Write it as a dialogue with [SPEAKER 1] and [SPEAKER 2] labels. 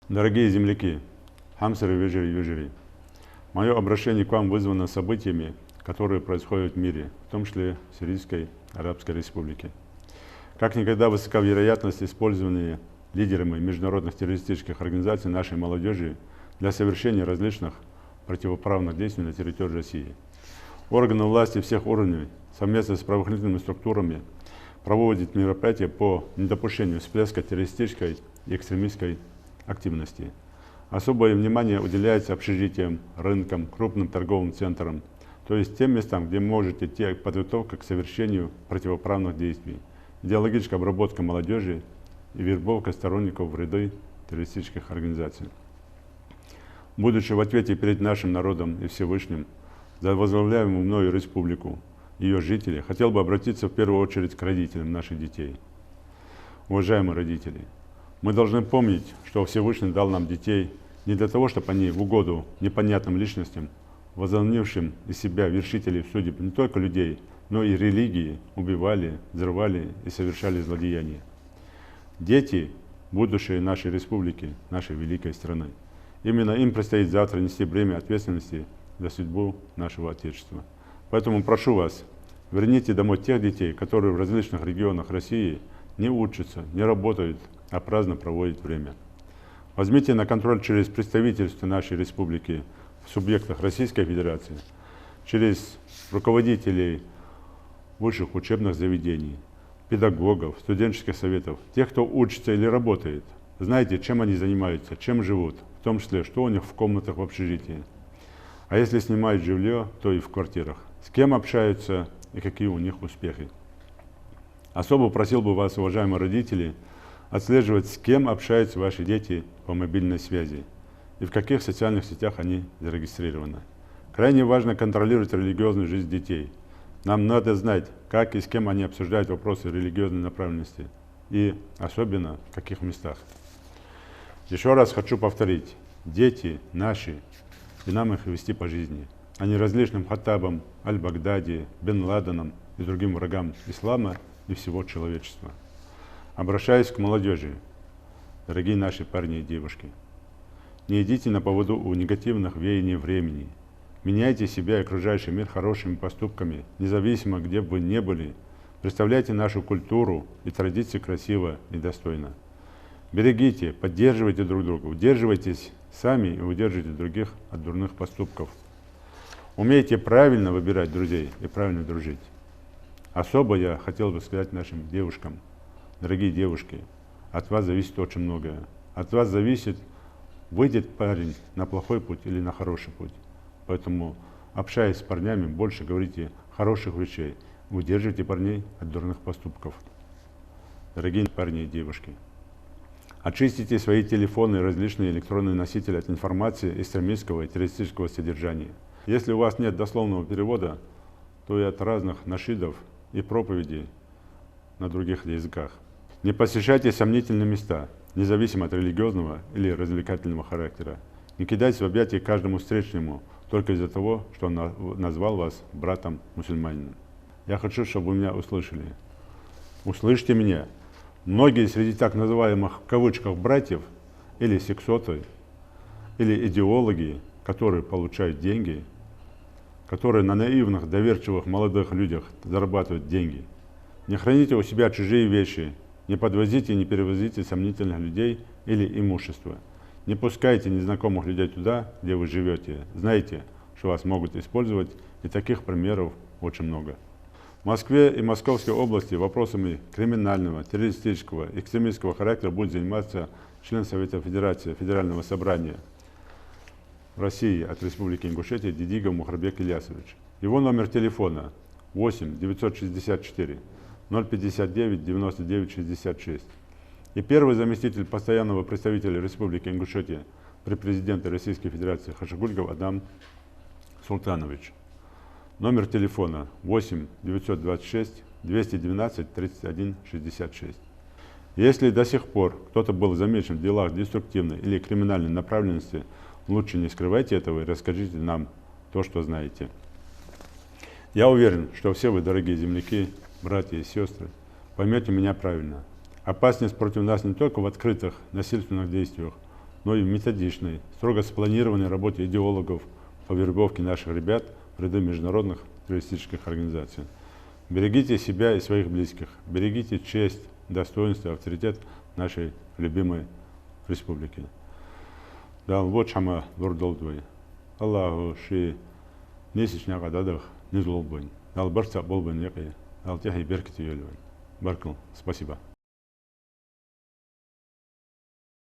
[SPEAKER 1] Дорогие земляки, хамсеры, вежери, вежери, мое обращение к вам вызвано событиями, которые происходят в мире, в том числе в Сирийской Арабской Республике. Как никогда высока вероятность использования лидерами международных террористических организаций нашей молодежи для совершения различных противоправных действий на территории России. Органы власти всех уровней совместно с правоохранительными структурами проводят мероприятия по недопущению всплеска террористической и экстремистской активности. Особое внимание уделяется общежитиям, рынкам, крупным торговым центрам, то есть тем местам, где может идти подготовка к совершению противоправных действий, идеологическая обработка молодежи и вербовка сторонников в ряды террористических организаций. Будучи в ответе перед нашим народом и Всевышним за возглавляемую мною республику, ее жители, хотел бы обратиться в первую очередь к родителям наших детей. Уважаемые родители, мы должны помнить, что Всевышний дал нам детей не для того, чтобы они в угоду непонятным личностям, возомнившим из себя вершителей судеб не только людей, но и религии, убивали, взрывали и совершали злодеяния. Дети – будущее нашей республики, нашей великой страны. Именно им предстоит завтра нести бремя ответственности за судьбу нашего Отечества. Поэтому прошу вас, верните домой тех детей, которые в различных регионах России не учатся, не работают, а праздно проводят время. Возьмите на контроль через представительство нашей республики в субъектах Российской Федерации, через руководителей высших учебных заведений, педагогов, студенческих советов, тех, кто учится или работает. Знаете, чем они занимаются, чем живут, в том числе, что у них в комнатах в общежитии. А если снимают жилье, то и в квартирах. С кем общаются и какие у них успехи. Особо просил бы вас, уважаемые родители, отслеживать, с кем общаются ваши дети по мобильной связи и в каких социальных сетях они зарегистрированы. Крайне важно контролировать религиозную жизнь детей. Нам надо знать, как и с кем они обсуждают вопросы религиозной направленности и особенно в каких местах. Еще раз хочу повторить, дети наши, и нам их вести по жизни, а не различным Хаттабам, Аль-Багдади, Бен Ладеном и другим врагам ислама и всего человечества. Обращаюсь к молодежи, дорогие наши парни и девушки, не идите на поводу у негативных веяний времени. Меняйте себя и окружающий мир хорошими поступками, независимо, где бы вы ни были. Представляйте нашу культуру и традиции красиво и достойно. Берегите, поддерживайте друг друга, удерживайтесь сами и удержите других от дурных поступков. Умейте правильно выбирать друзей и правильно дружить. Особо я хотел бы сказать нашим девушкам, дорогие девушки, от вас зависит очень многое. От вас зависит, выйдет парень на плохой путь или на хороший путь. Поэтому, общаясь с парнями, больше говорите хороших вещей, удерживайте парней от дурных поступков. Дорогие парни и девушки, очистите свои телефоны и различные электронные носители от информации экстремистского и террористического содержания. Если у вас нет дословного перевода, то и от разных нашидов и проповедей на других языках. Не посещайте сомнительные места, независимо от религиозного или развлекательного характера. Не кидайтесь в объятия каждому встречному, только из-за того, что он назвал вас братом-мусульманином. Я хочу, чтобы вы меня услышали. Услышьте меня. Многие среди так называемых в кавычках братьев или сексоты, или идеологи, которые получают деньги, которые на наивных, доверчивых молодых людях зарабатывают деньги. Не храните у себя чужие вещи, не подвозите и не перевозите сомнительных людей или имущество. Не пускайте незнакомых людей туда, где вы живете. Знайте, что вас могут использовать, и таких примеров очень много. В Москве и Московской области вопросами криминального, террористического, экстремистского характера будет заниматься член Совета Федерации Федерального собрания в России от Республики Ингушетия Дидигов Мухарбек Ильясович. Его номер телефона 8 964 059 99 66. И первый заместитель постоянного представителя Республики Ингушетия при президенте Российской Федерации Хашигульгов Адам Султанович. Номер телефона 8 926 212 31 66. Если до сих пор кто-то был замечен в делах деструктивной или криминальной направленности, лучше не скрывайте этого и расскажите нам то, что знаете. Я уверен, что все вы, дорогие земляки, братья и сестры, поймете меня правильно. Опасность против нас не только в открытых насильственных действиях, но и в методичной, строго спланированной работе идеологов по вербовке наших ребят в ряды международных террористических организаций. Берегите себя и своих близких, берегите честь, достоинство, авторитет нашей любимой республики. Да, вот чама вордолдвой. Аллаху ши несичня гададах не злобвой. Дал барца болбын яки. Дал тяхи беркити елвой. Баркл, спасибо.